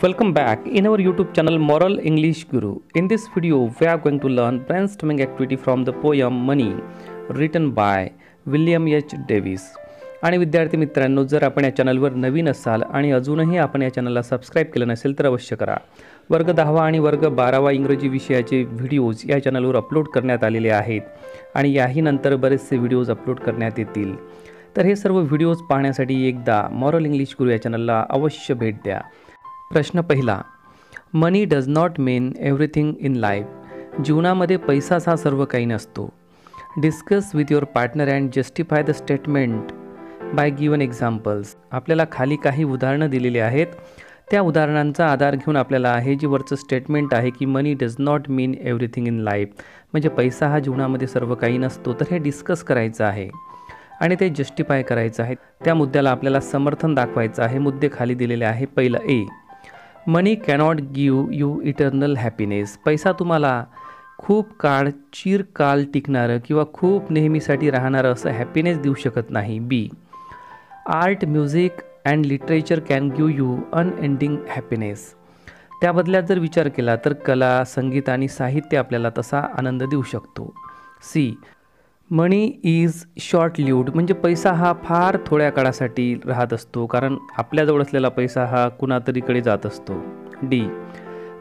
Welcome back in our YouTube channel Moral English Guru. In this video, we are going to learn brainstorming activity from the poem Money, written by William H. Davis. आणि विद्यार्थी मित्रांनो, जर आपण या चॅनलवर नवीन असाल आणि अजूनही आपण या चॅनलला सबस्क्राइब केलं नसेल तर अवश्य करा. वर्ग 10वा आणि वर्ग 12वा इंग्रजी विषयाचे व्हिडिओज या चॅनलवर अपलोड करण्यात आलेले आहेत आणि याही नंतर बरेचसे व्हिडिओज अपलोड करण्यात येतील. तर हे सर्व व्हिडिओज पाहण्यासाठी एकदा मॉरल इंग्लिश गुरु या चॅनलला अवश्य भेट द्या. प्रश्न पहिला, money does not mean everything in life. जीवनामध्ये पैसाच हा सर्व काही नसतो. Discuss with your partner and justify the statement by given examples. आपल्याला खाली काही उदाहरणं दिलेली आहेत. त्या उदाहरणांचा आधार घेऊन आपल्याला हे जे वरचं स्टेटमेंट आहे की money does not mean everything in life, म्हणजे पैसा हा जीवनामध्ये सर्व काही नसतो, तर हे डिस्कस करायचं आहे आणि ते जस्टिफाय करायचं आहे. त्या मुद्द्याला आपल्याला समर्थन दाखवायचं आहे. मुद्दे खाली दिलेले आहे. पहिलं A, money cannot give you eternal happiness. पैसा तुम्हाला खूप काळ, चिरकाल टिकणारं किंवा खूप नेहमीसाठी राहणारं असं हॅपीनेस देऊ शकत नाही. B, art, music and literature can give you unending happiness. त्या बदल्यात जर विचार केला तर कला, संगीत आणि साहित्य आपल्याला तसा आनंद देऊ शकतो. C, money is short lived, म्हणजे पैसा हा फार थोड्या काळासाठी राहत असतो, कारण आपल्याजवळ असलेला पैसा हा कुणातरीकडे जात असतो. D,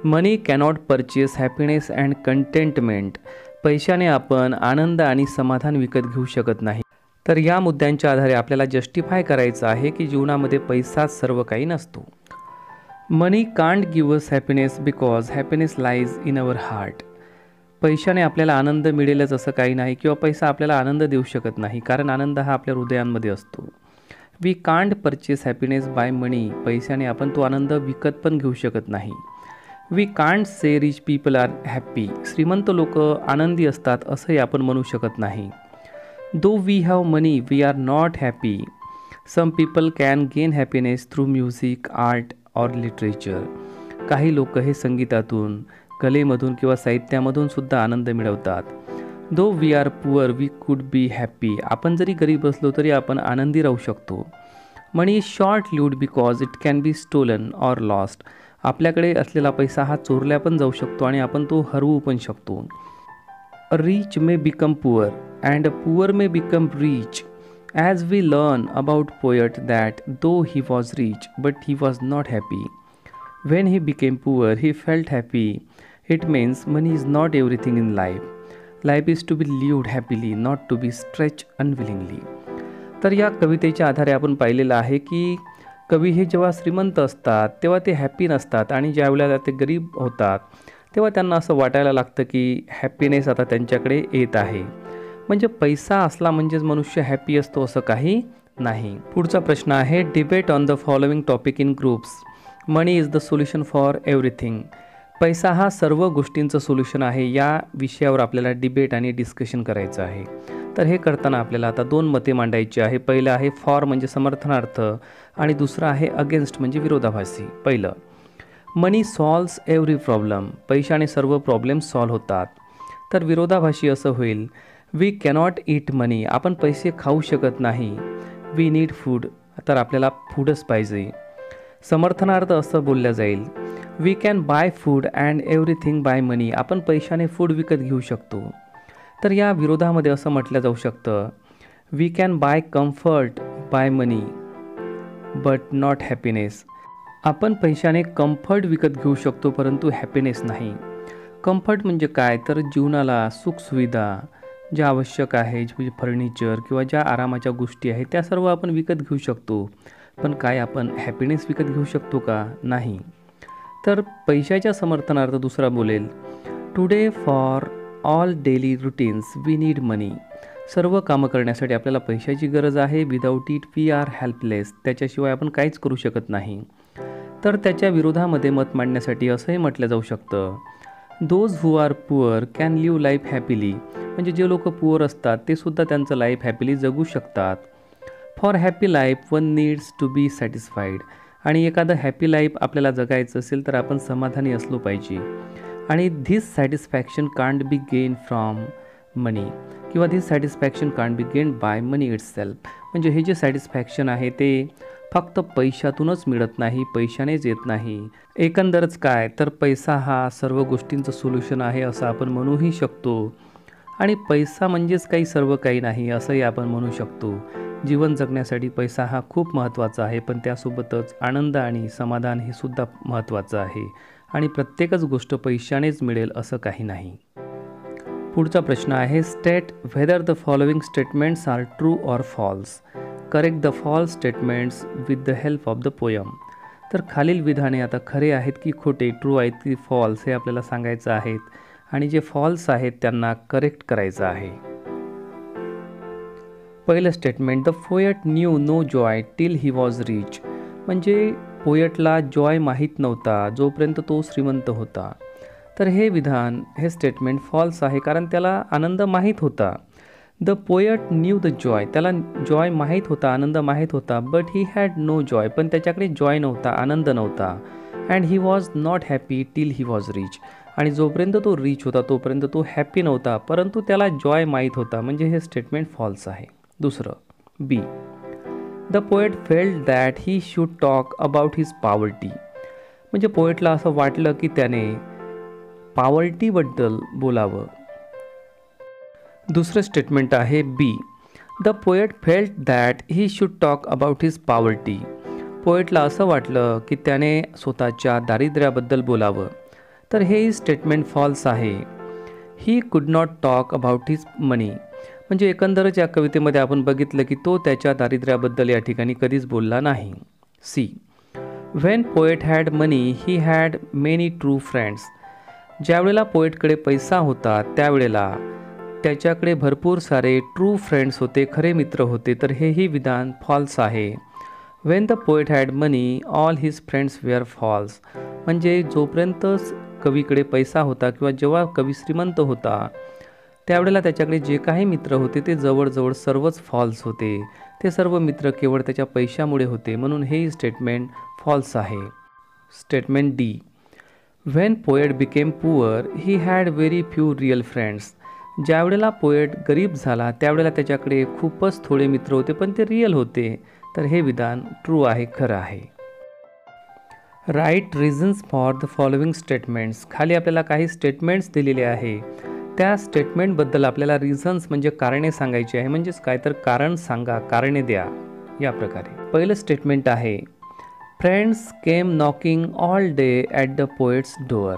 money cannot purchase happiness and contentment. पैशाने आपण आनंद आणि समाधान विकत घेऊ शकत नाही. तर या मुद्द्यांच्या आधारे आपल्याला जस्टिफाय करायचं आहे की जीवनामध्ये पैसाच सर्व काही नसतो. Money can't give us happiness because happiness lies in our heart. पैशाने आपल्याला आनंद मिळेलच असं काही नाही किंवा पैसा आपल्याला आनंद देऊ शकत नाही, कारण आनंद हा आपल्या हृदयांमध्ये असतो. We can't purchase happiness by money. पैशाने आपण तो आनंद विकत पण घेऊ शकत नाही. We can't say rich people are happy. श्रीमंत लोक आनंदी असतात असंही आपण म्हणू शकत नाही. Though we have money we are not happy. Some people can gain happiness through music, art or literature. काही लोक हे संगीतातून, कलेमधून किंवा साहित्यामधून सुद्धा आनंद मिळवतात. Though we are poor we could be happy. आपण जरी गरीब असलो तरी आपण आनंदी राहू शकतो. Money is short lived because it can be stolen or lost. आपल्याकडे असलेला पैसा हा चोरल्या पण जाऊ शकतो आणि आपण तो हरवू पण शकतो. Rich may become poor and poor may become rich. As we learn about poet that though he was rich but he was not happy. When he became poor, he felt happy. It means money is not everything in life. Life is to be lived happily, not to be stretched unwillingly. तर या कवितेच्या आधारे आपण पाहिलेलं आहे की कवी हे जेव्हा श्रीमंत असतात तेव्हा ते हॅपी नसतात आणि ज्यावेळेला ते गरीब होतात तेव्हा त्यांना असं वाटायला लागतं की हॅपीनेस आता त्यांच्याकडे येत आहे. म्हणजे पैसा असला म्हणजेच मनुष्य हॅपी असतो असं काही नाही. पुढचा प्रश्न आहे, debate on the following topic in groups. Money is the solution for everything. पैसा हा सर्व गोष्टींचं सोल्युशन आहे. या विषयावर आपल्याला डिबेट आणि डिस्कशन करायचं आहे. तर हे करताना आपल्याला आता दोन मते मांडायची आहे. पहिलं आहे फॉर म्हणजे समर्थनार्थ आणि दुसरं आहे अगेन्स्ट म्हणजे विरोधाभासी. पहिलं, मनी सॉल्व्स एव्हरी प्रॉब्लेम. पैशाने सर्व प्रॉब्लेम सॉल्व्ह होतात. तर विरोधाभासी असं होईल, वी कॅनॉट ईट मनी. आपण पैसे खाऊ शकत नाही. We need food. तर आपल्याला फूडच पाहिजे. समर्थनार्थ असं बोलल्या जाईल, we can buy food and everything by money. आपण पैशाने फूड विकत घेऊ शकतो. तर या विरोधामध्ये असं म्हटलं जाऊ शकतं, we can buy comfort by money but not happiness. आपण पैशाने कम्फर्ट विकत घेऊ शकतो परंतु हॅपीनेस नाही. कम्फर्ट म्हणजे काय, तर जीवनाला सुखसुविधा ज्या आवश्यक आहे, म्हणजे फर्निचर किंवा ज्या आरामाच्या गोष्टी आहेत त्या सर्व आपण विकत घेऊ शकतो. पण काय आपण हॅपीनेस विकत घेऊ शकतो का? नाही. तर पैशाच्या समर्थनार्थ दुसरा बोलेल, today for all daily routines we need money. सर्व कामं करण्यासाठी आपल्याला पैशाची गरज आहे. Without it we are helpless. त्याच्याशिवाय आपण काहीच करू शकत नाही. तर त्याच्या विरोधामध्ये मत मांडण्यासाठी असंही म्हटलं जाऊ शकतं, those who are poor can live life happily. म्हणजे जे लोक पुअर असतात ते सुद्धा त्यांचं लाईफ हॅपीली जगू शकतात. For happy life one needs to be satisfied. आणि एखादं हॅपी लाईफ आपल्याला जगायचं असेल तर आपण समाधानी असलो पाहिजे. आणि this satisfaction can't be gain from money किंवा this satisfaction can't be gain by money itself. म्हणजे हे जे सॅटिस्फॅक्शन आहे ते फक्त पैशातूनच मिळत नाही, पैशानेच येत नाही. एकंदरच काय तर पैसा हा सर्व गोष्टींचं सोल्युशन आहे असं आपण म्हणूही शकतो. आणि पैसा म्हणजेच काही सर्व काही नाही असंही आपण म्हणू शकतो. जीवन जगण्यासाठी पैसा हा खूप महत्त्वाचा आहे, पण त्यासोबतच आनंद आणि समाधान हे सुद्धा महत्त्वाचं आहे. आणि प्रत्येकच गोष्ट पैशानेच मिळेल असं काही नाही. पुढचा प्रश्न आहे, state whether the following statements are true or false. Correct the false statements with the help of the poem. तर खालील विधाने आता खरे आहेत की खोटे, ट्रू आहेत की फॉल्स हे आपल्याला सांगायचं आहेत. आणि जे फॉल्स आहेत त्यांना करेक्ट करायचं आहे. पहिलं statement, the poet knew no joy till he was rich. म्हणजे पोएटला जॉय माहीत नव्हता जोपर्यंत तो श्रीमंत होता. तर हे विधान, हे स्टेटमेंट फॉल्स आहे, कारण त्याला आनंद माहीत होता. The poet knew the joy, त्याला जॉय माहीत होता, आनंद माहीत होता. But he had no joy, पण त्याच्याकडे जॉय नव्हता, आनंद नव्हता. And he was not happy till he was rich. आणि जोपर्यंत तो रिच होता तोपर्यंत तो हॅपी नव्हता, परंतु त्याला जॉय माहीत होता. म्हणजे हे स्टेटमेंट फॉल्स आहे. दुसरं, B, the poet felt that he should talk about his poverty. म्हणजे पोएटला असं वाटलं की त्याने पॉवर्टीबद्दल बोलावं. दुसरं स्टेटमेंट आहे B, the poet felt that he should talk about his poverty. पोएटला असं वाटलं की त्याने स्वतःच्या दारिद्र्याबद्दल बोलावं. तर हे स्टेटमेंट फॉल्स आहे. He could not talk about his money. म्हणजे एकंदरच या कवितेमध्ये आपण बघितलं की तो त्याच्या दारिद्र्याबद्दल या ठिकाणी कधीच बोलला नाही. See, when poet had money he had many true friends. ज्यावेळेला पोएटकडे पैसा होता त्यावेळेला त्याच्याकडे भरपूर सारे ट्रू फ्रेंड्स होते, खरे मित्र होते. तर हेही विधान फॉल्स आहे. When the poet had money all his friends were false. म्हणजे जोपर्यंत कवीकडे पैसा होता किंवा जेव्हा कवी श्रीमंत होता त्यावेळेला त्याच्याकडे जे काही मित्र होते ते जवळजवळ सर्वच फॉल्स होते. ते सर्व मित्र केवळ त्याच्या पैशामुळे होते. म्हणून हे स्टेटमेंट फॉल्स आहे. Statement D, when poet became poor he had very few real friends. ज्यावेळेला पोएट गरीब झाला त्यावेळेला त्याच्याकडे खूपच थोडे मित्र होते, पण ते रिअल होते. तर हे विधान ट्रू आहे, खरं आहे. Right reasons for the following statements. खाली आपल्याला काही स्टेटमेंट्स दिलेले आहे. त्या स्टेटमेंटबद्दल आपल्याला रिझन्स म्हणजे कारणे सांगायची आहे. म्हणजेच काय तर कारण सांगा, कारणे द्या, या प्रकारे. पहिलं स्टेटमेंट आहे, friends came knocking all day at the poets door.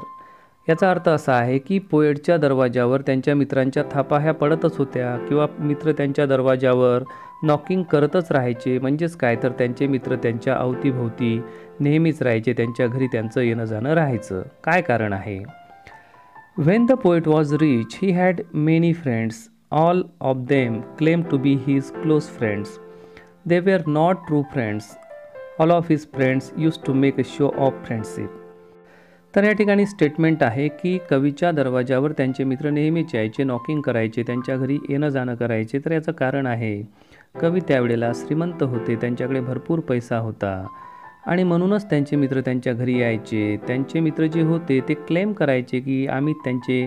याचा अर्थ असा आहे की पोएटच्या दरवाजावर त्यांच्या मित्रांच्या थापा ह्या पडतच होत्या किंवा मित्र त्यांच्या दरवाजावर नॉकिंग करतच राहायचे. म्हणजेच काय तर त्यांचे मित्र त्यांच्या अवतीभोवती नेहमीच राहायचे, त्यांच्या घरी त्यांचं येणं जाणं राहायचं. काय कारण आहे? When the poet was rich he had many friends. All of them claim to be his close friends. They were not true friends. All of his friends use to make a show of friendship. तर या ठिकाणी statement आहे की कवीच्या दरवाजावर त्यांचे मित्र नेहमीच यायचे, नॉकिंग करायचे, त्यांच्या घरी येणं जाणं करायचे. तर याचं कारण आहे कवी त्यावेळेला श्रीमंत होते, त्यांच्याकडे भरपूर पैसा होता आणि म्हणूनच त्यांचे मित्र त्यांच्या घरी यायचे. त्यांचे मित्र जे होते ते क्लेम करायचे की आम्ही त्यांचे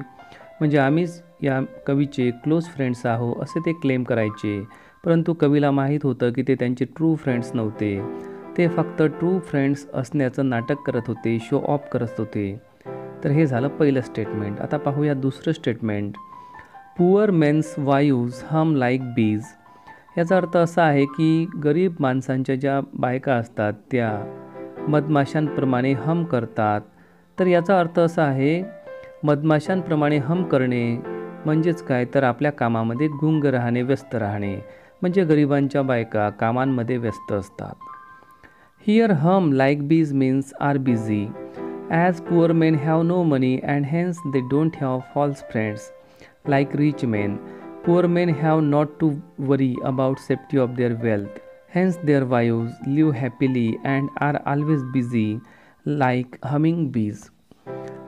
म्हणजे आम्हीच या कवीचे क्लोज फ्रेंड्स आहो असे ते क्लेम करायचे. परंतु कवीला माहीत होतं की ते त्यांचे ट्रू फ्रेंड्स नव्हते. ते फक्त ट्रू फ्रेंड्स असण्याचं नाटक करत होते, शो ऑफ करत होते. तर हे झालं पहिलं स्टेटमेंट. आता पाहूया दुसरं स्टेटमेंट. पुअर मेन्स वाईव्स हम लाईक बीज. याचा अर्थ असा आहे की गरीब माणसांच्या ज्या बायका असतात त्या मधमाशांप्रमाणे हम करतात. तर याचा अर्थ असा आहे मधमाशांप्रमाणे हम करणे म्हणजेच काय तर आपल्या कामामध्ये गुंग राहणे, व्यस्त राहणे. म्हणजे गरिबांच्या बायका कामांमध्ये व्यस्त असतात. Here hum like bees means are busy, as poor men have no money and hence they don't have false friends like rich men. Poor men have not to worry about safety of their wealth, hence their wives live happily and are always busy like humming bees.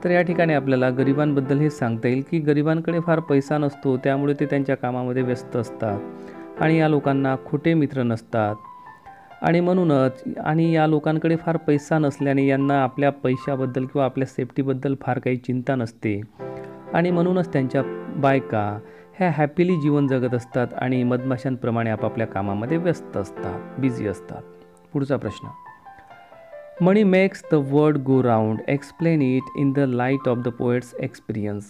तर या ठिकाणी आपल्याला गरिबांबद्दल हे सांगता येईल की गरिबांकडे फार पैसा नसतो, त्यामुळे ते त्यांच्या कामामध्ये व्यस्त असतात आणि या लोकांना खोटे मित्र नसतात. आणि म्हणूनच या लोकांकडे फार पैसा नसल्याने यांना आपल्या पैशाबद्दल किंवा आपल्या सेफ्टीबद्दल फार काही चिंता नसते आणि म्हणूनच त्यांच्या बायका ह्या हॅपीली जीवन जगत असतात आणि मधमाशांप्रमाणे आपापल्या कामामध्ये व्यस्त असतात, बिझी असतात. पुढचा प्रश्न, money makes the world go round, explain it in the light of the poet's experience.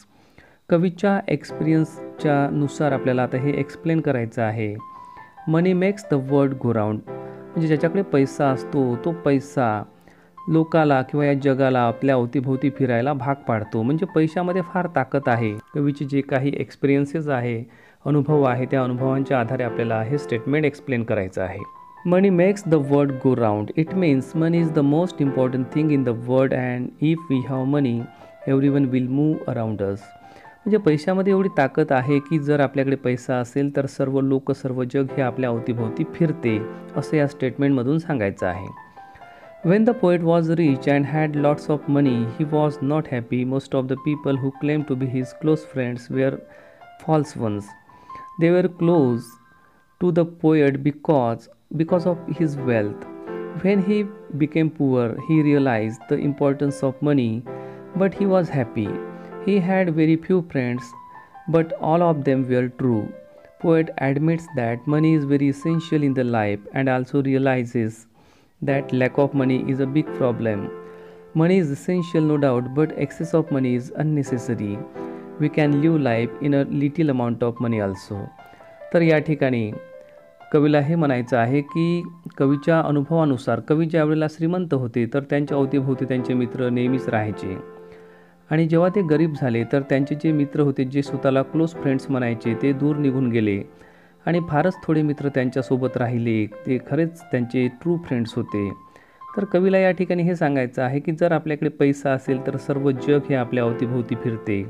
कवीच्या एक्सपिरियन्सच्या नुसार आपल्याला आता हे एक्सप्लेन करायचं आहे. Money makes the world go round म्हणजे ज्याच्याकडे पैसा असतो तो पैसा लोकाला किंवा या जगाला आपल्या अवतीभोवती फिरायला भाग पाडतो. म्हणजे पैशामध्ये फार ताकद आहे. कवीचे जे काही एक्सपिरियन्सेस आहे, अनुभव आहे, त्या अनुभवांच्या आधारे आपल्याला हे स्टेटमेंट एक्सप्लेन करायचं आहे. Money makes the world go round. It means money is the most important thing in the world and if we have money everyone will move around us. म्हणजे पैशामध्ये एवढी ताकद आहे की जर आपल्याकडे पैसा असेल तर सर्व लोक, सर्व जग हे आपल्या अवतीभोवती फिरते, असं या स्टेटमेंटमधून सांगायचं आहे. When the poet was rich and had lots of money, he was not happy. Most of the people who claimed to be his close friends were false ones. They were close to the poet because of his wealth. When he became poor, he realized the importance of money, but he was happy. He had very few friends, but all of them were true. Poet admits that money is very essential in the life and also realizes that lack of money is a big problem. Money is essential, no doubt, but excess of money is unnecessary. We can live life in a little amount of money also. तर या ठिकाणी कवीला हे म्हणायचं आहे की कवीच्या अनुभवानुसार कवी ज्या वेळेला श्रीमंत होते तर त्यांच्या अवतीभोवती त्यांचे मित्र नेहमीच राहायचे, आणि जेव्हा ते गरीब झाले तर त्यांचे जे मित्र होते, जे स्वतःला क्लोज फ्रेंड्स म्हणायचे, ते दूर निघून गेले आणि फारच थोडे मित्र त्यांच्यासोबत राहिले. ते खरेच त्यांचे ट्रू फ्रेंड्स होते. तर कवीला या ठिकाणी हे सांगायचं आहे की जर आपल्याकडे पैसा असेल तर सर्व जग हे आपल्या अवतीभोवती फिरते,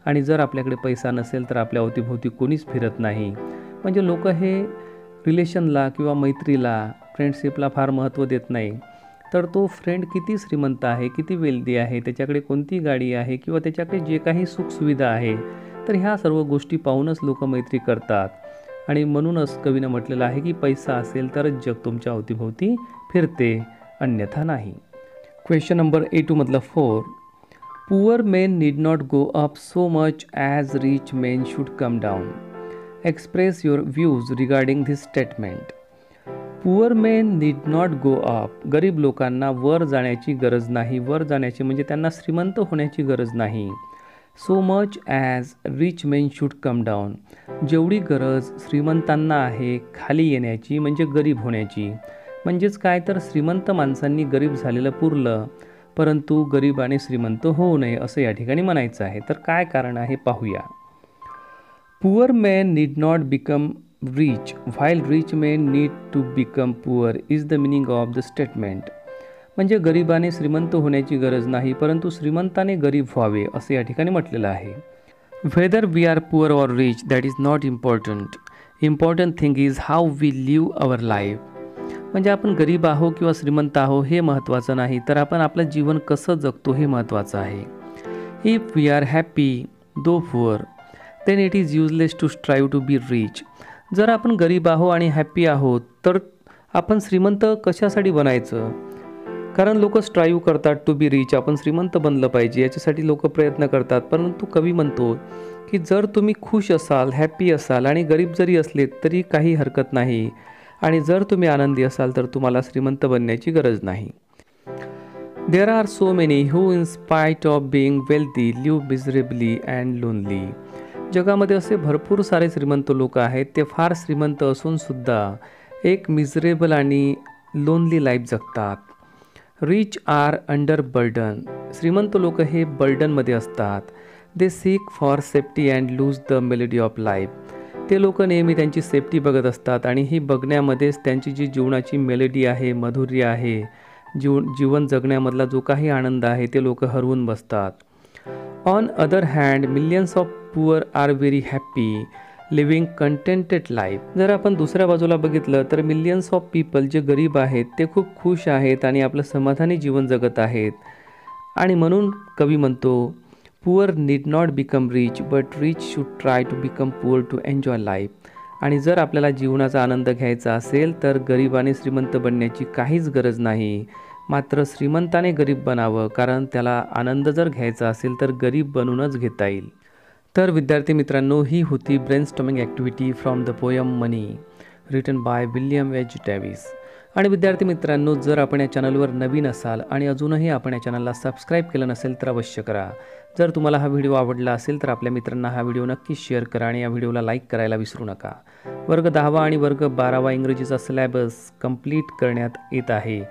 आणि जर आपल्याकडे पैसा नसेल तर आपल्या अवतीभोवती कोणीच फिरत नाही. म्हणजे लोक हे रिलेशनला किंवा मैत्रीला, फ्रेंडशिपला फार महत्त्व देत नाही. तर तो फ्रेंड किती श्रीमंत आहे, किती वेल्दी आहे, त्याच्याकडे कोणती गाडी आहे किंवा त्याच्याकडे जे काही सुखसुविधा आहे, तर ह्या सर्व गोष्टी पाहूनच लोक मैत्री करतात. आणि म्हणूनच कवीनं म्हटलेलं आहे की पैसा असेल तरच जग तुमच्या अवतीभोवती फिरते, अन्यथा नाही. क्वेश्चन नंबर 82 मधला 4, poor men need not go up so much as rich main should come down. Express your views regarding this statement. Poor men need not go up. गरीब लोकांना वर जाण्याची गरज नाही. वर जाण्याची म्हणजे त्यांना श्रीमंत होण्याची गरज नाही. So much as rich main should come down. जेवढी गरज श्रीमंतांना आहे खाली येण्याची म्हणजे गरीब होण्याची. म्हणजेच काय तर श्रीमंत माणसांनी गरीब झालेलं पुरलं, परंतु गरीबाने श्रीमंत होऊ नये असं या ठिकाणी म्हणायचं आहे. तर काय कारण आहे पाहूया. Poor men need not become rich while rich men need to become poor is the meaning of the statement. म्हणजे गरिबाने श्रीमंत होण्याची गरज नाही, परंतु श्रीमंताने गरीब व्हावे असं या ठिकाणी म्हटलेलं आहे. Whether we are poor or rich that is not important. Important thing is how we live our life. म्हणजे आपण गरीब आहो किंवा श्रीमंत आहो हे महत्त्वाचं नाही, तर आपण आपलं जीवन कसं जगतो हे महत्त्वाचं आहे. If we are happy though poor then it is useless to strive to be rich. जर आपण गरीब आहो आणि हॅप्पी आहोत तर आपण श्रीमंत कशासाठी बनायचं. कारण लोक स्ट्राईव्ह करतात टू बी रिच, आपण श्रीमंत बनलं पाहिजे याच्यासाठी लोक प्रयत्न करतात. परंतु कवी म्हणतो की जर तुम्ही खुश असाल, हॅप्पी असाल आणि गरीब जरी असले तरी काही हरकत नाही, आणि जर तुम्ही आनंदी असाल तर तुम्हाला श्रीमंत बनण्याची गरज नाही. There are so many who in spite of being wealthy live miserably and lonely. जगामध्ये असे भरपूर सारे श्रीमंत लोक आहेत, ते फार श्रीमंत असूनसुद्धा एक मिझरेबल आणि लोनली लाईफ जगतात. Rich are under burden. श्रीमंत लोक हे बर्डनमध्ये असतात. They seek for safety and lose the melody of life. ते लोक नेहमी त्यांची सेफ्टी बघत असतात आणि ही बघण्यामध्येच त्यांची जी जीवनाची मेलोडी आहे, माधुर्य आहे, जीवन जगण्यामधला जो काही आनंद आहे ते लोक हरवून बसतात. On other hand millions of poor are very happy living contented life. जर आपण दुसऱ्या बाजूला बघितलं तर मिलियन्स ऑफ पीपल जे गरीब आहेत ते खूप खुश आहेत आणि आपलं समाधानी जीवन जगत आहेत. आणि म्हणून कवी म्हणतो poor need not become rich but rich should try to become poor to enjoy life. आणि जर आपल्याला जीवनाचा आनंद घ्यायचा असेल तर गरिबाने श्रीमंत बनण्याची काहीच गरज नाही, मात्र श्रीमंताने गरीब बनावं, कारण त्याला आनंद जर घ्यायचा असेल तर गरीब बनूनच घेता येईल. तर विद्यार्थी मित्रांनो, ही होती brainstorming activity from the poem money written by William H Davis. आणि विद्यार्थी मित्रांनो, जर आपण या चॅनलवर नवीन असाल आणि अजूनही आपण या चॅनलला सबस्क्राईब केलं नसेल तर अवश्य करा. जर तुम्हाला हा व्हिडिओ आवडला असेल तर आपल्या मित्रांना हा व्हिडिओ नक्की शेअर करा आणि या व्हिडिओला लाईक करायला विसरू नका. वर्ग 10वा आणि वर्ग 12वा इंग्रजीचा सिलेबस कंप्लीट करण्यात येत आहे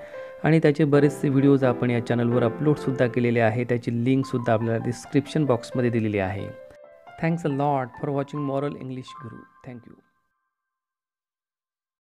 आणि त्याचे बरेचसे व्हिडिओज आपण या चॅनलवर अपलोडसुद्धा केलेले आहे. त्याची लिंकसुद्धा आपल्याला डिस्क्रिप्शन बॉक्समध्ये दिलेली आहे. Thanks a lot for watching moral English Guru. Thank you.